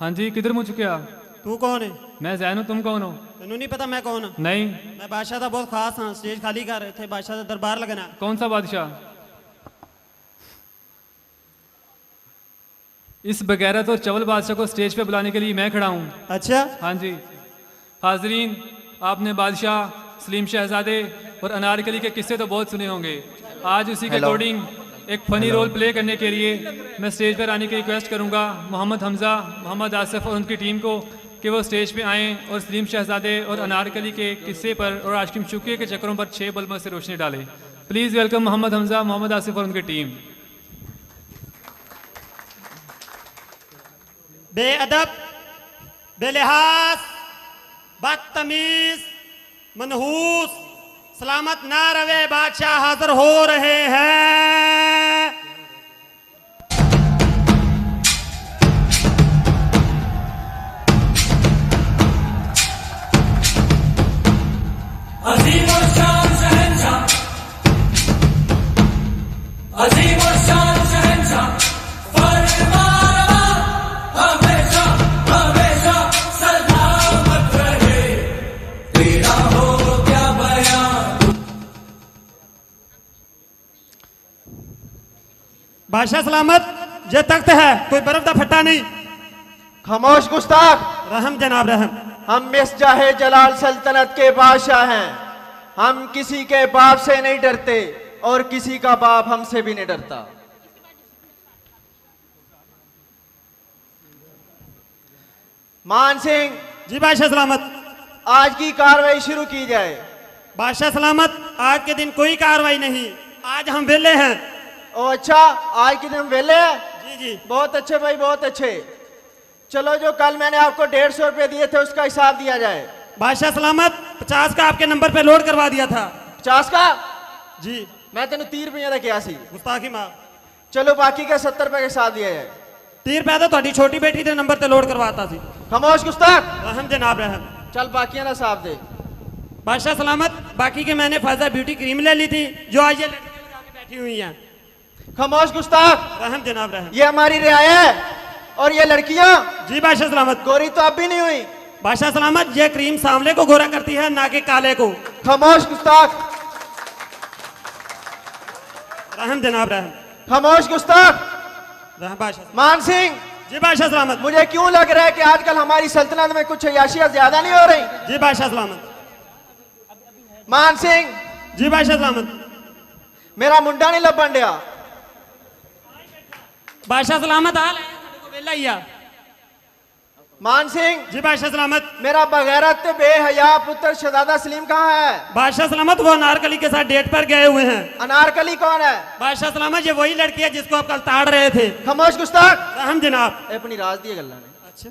हाँ जी, किधर मुझ चुके? तू कौन है? मैं जैन हूँ, तुम कौन हो? तेनू नहीं पता मैं कौन हूं? नहीं। मैं बादशाह का बहुत खास हाँ। स्टेज खाली कर रहे थे, बादशाह का दरबार लगना। कौन सा बादशाह? इस बगैरत और चवल बादशाह को स्टेज पे बुलाने के लिए मैं खड़ा हूँ। अच्छा, हाँ जी। हाजरीन, आपने बादशाह, सलीम शहजादे और अनारकली के किस्से तो बहुत सुने होंगे। आज उसी के अकॉर्डिंग एक फ़नी रोल प्ले करने के लिए मैं स्टेज पर आने की रिक्वेस्ट करूंगा मोहम्मद हमज़ा, मोहम्मद आसिफ और उनकी टीम को कि वो स्टेज पे आएँ और सलीम शहजादे और अनारकली के किस्से पर और आशिक शुक्रिया के चक्करों पर 6 बल्बों से रोशनी डालें। प्लीज़ वेलकम मोहम्मद हमज़ा, मोहम्मद आसिफ और उनकी टीम। बेअदब, बेलिहाज, बदतमीज, मनहूस, सलामत ना रवे बादशाह हाजिर हो रहे हैं। अजीम और शान शहंशाह, अजीम और शान शहंशाह, फरमानवा हमेशा हमेशा सलामत रहे, तेरा हो क्या बयान। बादशाह सलामत, ये तख्त है, कोई बर्फ का फट्टा नहीं। खामोश गुस्ताख। रहम जनाब रहम। हम मिसजाहे जलाल सल्तनत के बादशाह हैं। हम किसी के बाप से नहीं डरते और किसी का बाप हमसे भी नहीं डरता। मान सिंह, जी बादशाह सलामत। आज की कार्रवाई शुरू की जाए। बादशाह सलामत, आज के दिन कोई कार्रवाई नहीं, आज हम वेले हैं। ओ अच्छा, आज के दिन वेले हैं? जी जी। बहुत अच्छे भाई, बहुत अच्छे। चलो, जो कल मैंने आपको 150 रुपए दिए थे उसका हिसाब दिया जाए। बादशाह सलामत, 50 का आपके नंबर पे लोड करवा दिया था। 50 का? जी। मैं तेन 30 रुपये का किया सी। गुस्ताखी माफ। चलो, बाकी का 70 रुपए के साथ दिया जाए। 30 रुपया तो थोड़ी छोटी बेटी के नंबर पे लोड करवाता सी। खामोश गुस्ताख। रहम जनाब रहम। चल, बाकियां ना साफ दे। बादशाह सलामत, बाकी के मैंने फायदा ब्यूटी क्रीम ले ली थी जो आज ये लड़कियां आके बैठी हुई हैं। खामोश गुस्ताख। रहम जनाब रहम। ये हमारी रियाया है और ये लड़कियां जी बादशाह सलामत। गोरी तो अब भी नहीं हुई। बादशाह सलामत, ये क्रीम सांवले को गोरा करती है ना कि काले को। खामोश गुस्ताख। रहम जनाब रहम। खामोश गुस्ताख। रहम बादशाह। मान सिंह, जी बादशाह सलामत। मुझे क्यों लग रहा है कि आजकल हमारी सल्तनत में कुछ अयाशियां ज्यादा नहीं हो रही? जी बादशाह सलामत। मान सिंह, जी बादशाह सलामत। मेरा मुंडा नहीं लबन दिया। बादशाह सलामत, हाल है को वेला ही आ। मान सिंह, जी बादशाह सलामत। मेरा बगैरत बेहया पुत्र शहजादा सलीम कहाँ है? बादशाह सलामत, वो अनारकली के साथ डेट पर गए हुए हैं। अनारकली कौन है? बादशाह सलामत, ये वही लड़की है जिसको आप कल ताड़ रहे थे। खामोश गुस्ताख। रहम जनाब। अपनी राज दी गल्ला ने। अच्छा।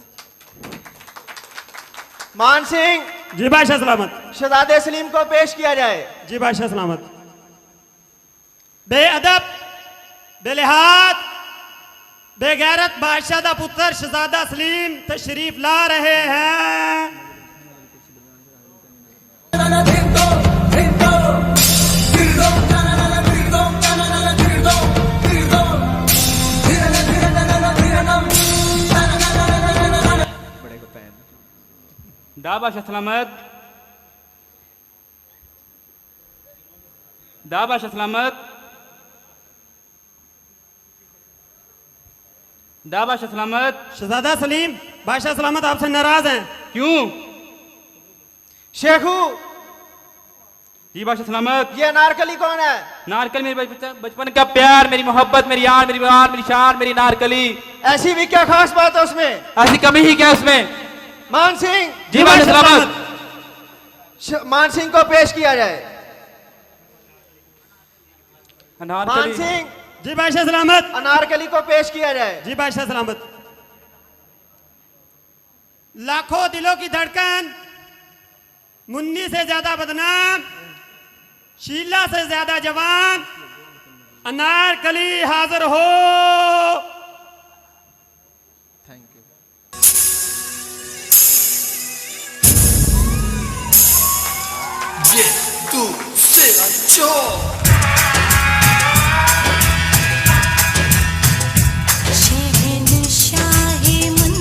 मान सिंह, जी बादशाह सलामत। शहजादे सलीम को पेश किया जाए। जी बादशाह सलामत। बेअदब, बेलिहाज, बेगैरत बादशाह दा पुत्र शहजादा सलीम तशरीफ ला रहे हैं। दा बादशाह सलामत, दा बादशाह सलामत, दा बादशाह सलामत। शहजादा सलीम, बादशाह सलामत आपसे नाराज हैं। क्यों? शेखू, जी बादशाह सलामत। ये अनारकली कौन है? नारकली मेरी बचपन का प्यार, मेरी मोहब्बत, मेरी यार, मेरी बार, मेरी शान, मेरी नारकली। ऐसी भी क्या खास बात है उसमें? ऐसी कमी ही क्या उसमें? मान सिंह, जी बादशाह सलामत। मान सिंह को पेश किया जाए। मान अनारकली। सिंह, जी बादशाह सलामत। अनारकली को पेश किया जाए। जी बादशाह सलामत। लाखों दिलों की धड़कन, मुन्नी से ज्यादा बदनाम, शीला से ज्यादा जवान, अनारकली हाजिर हो। Thank you. ये तू से चो शहनशाहे मन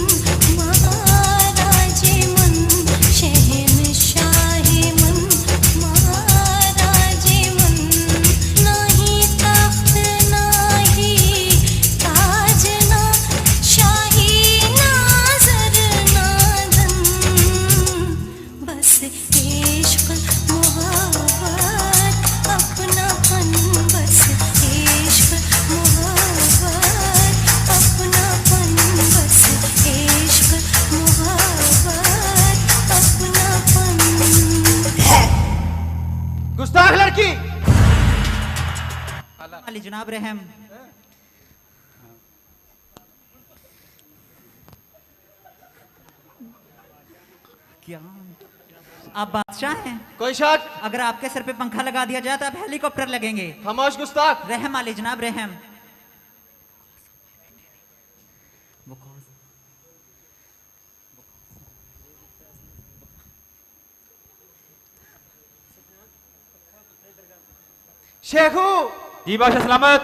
अली जनाब रहम। क्या आप बादशाह हैं? कोई शक? अगर आपके सर पे पंखा लगा दिया जाए तो आप हेलीकॉप्टर लगेंगे। खामोश गुस्ताख। रहम अली जनाब रहम। शेखू, जी बादशाह सलामत।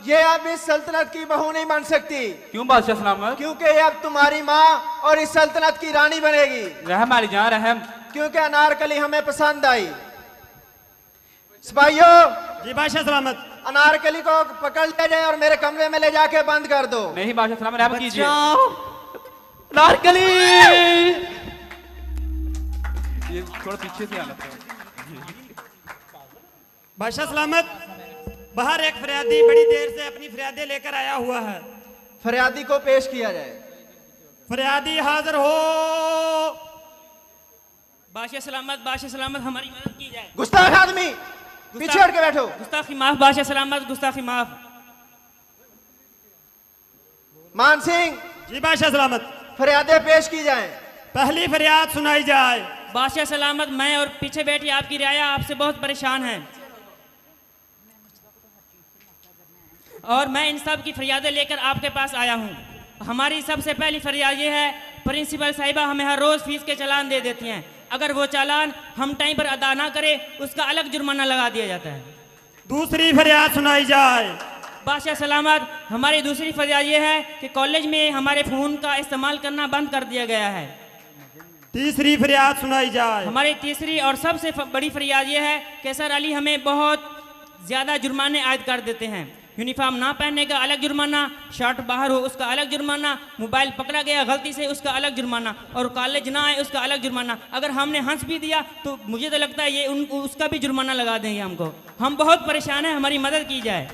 ये अब इस सल्तनत की बहू नहीं बन सकती। क्यों बादशाह सलामत? क्योंकि ये अब तुम्हारी माँ और इस सल्तनत की रानी बनेगी। रहम अली जान रहम। क्योंकि अनारकली हमें पसंद आई। सिपाहियों, जी बादशाह सलामत। अनारकली को पकड़ ले जाए और मेरे कमरे में ले जाके बंद कर दो। नहीं बादशाह सलामत, रहम कीजिए। बचाओ। नारकली, ये थोड़ा पीछे से आना था। बादशाह सलामत, बाहर एक फरियादी बड़ी देर से अपनी फरियादें लेकर आया हुआ है। फरियादी को पेश किया जाए। फरियादी हाजिर हो। बादशाह सलामत हमारी मदद की जाए। गुस्ताख आदमी, पीछे हट के बैठो। गुस्ताखी माफ बादशाह सलामत, गुस्ताखी माफ। मान सिंह, जी बादशाह सलामत। फरियादें पेश की जाएं। पहली फरियाद सुनाई जाए। बादशाह सलामत, मैं और पीछे बैठी आपकी रियाया आपसे बहुत परेशान है और मैं इन सब की फरियादें लेकर आपके पास आया हूँ। हमारी सबसे पहली फरियाद ये है, प्रिंसिपल साहिबा हमें हर रोज़ फीस के चालान दे देती हैं। अगर वो चालान हम टाइम पर अदा ना करें उसका अलग जुर्माना लगा दिया जाता है। दूसरी फरियाद सुनाई जाए। बादशाह सलामत, हमारी दूसरी फरियाद ये है कि कॉलेज में हमारे फ़ोन का इस्तेमाल करना बंद कर दिया गया है। तीसरी फरियाद सुनाई जाए। हमारी तीसरी और सबसे बड़ी फरियाद ये है कि सर अली हमें बहुत ज़्यादा जुर्माने आयद कर देते हैं। यूनिफॉर्म ना पहनने का अलग जुर्माना, शर्ट बाहर हो उसका अलग जुर्माना, मोबाइल पकड़ा गया गलती से उसका अलग जुर्माना और कॉलेज ना आए उसका अलग जुर्माना। अगर हमने हंस भी दिया तो मुझे तो लगता है ये उसका भी जुर्माना लगा देंगे हमको। हम बहुत परेशान हैं, हमारी मदद की जाए।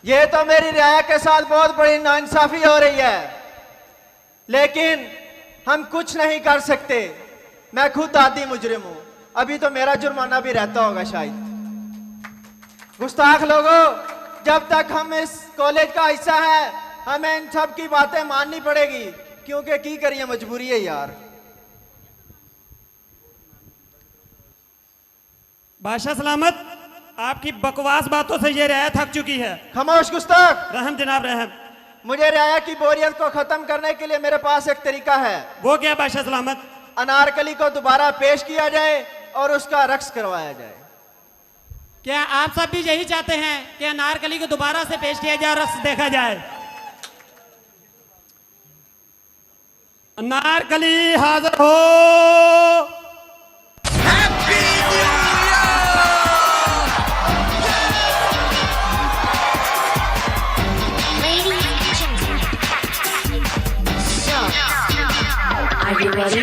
ये तो मेरी रियाया के साथ बहुत बड़ी नाइंसाफी हो रही है, लेकिन हम कुछ नहीं कर सकते। मैं खुद आदी मुजरिम हूं, अभी तो मेरा जुर्माना भी रहता होगा शायद। गुस्ताख लोगों, जब तक हम इस कॉलेज का हिस्सा है हमें इन सब की बातें माननी पड़ेगी, क्योंकि की करिए मजबूरी है यार। बादशाह सलामत, आपकी बकवास बातों से ये रियाया थक चुकी है। खामोश गुस्ताख। रहम जनाब रहम। मुझे रियाया की बोरियत को खत्म करने के लिए मेरे पास एक तरीका है। वो क्या बादशाह सलामत? अनारकली को दोबारा पेश किया जाए और उसका रक्स करवाया जाए। क्या आप सब भी यही चाहते हैं कि अनारकली को दोबारा से पेश किया जाए और रक्स देखा जाए? अनारकली हाजिर हो। Are you ready?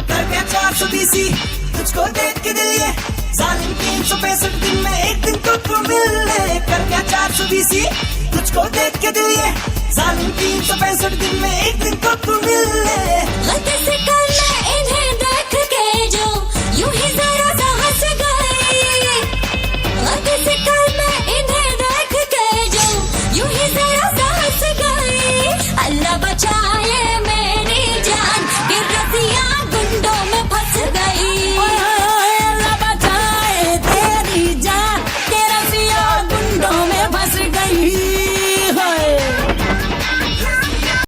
कर गया 420 तुझको देख के दिल ये जालिम 365 दिन में एक दिन तुझको मिलने। कर गया 420 तुझको देख के दिल ये जालिम 365 दिन में एक दिन तुझको मिलने। गलती से कर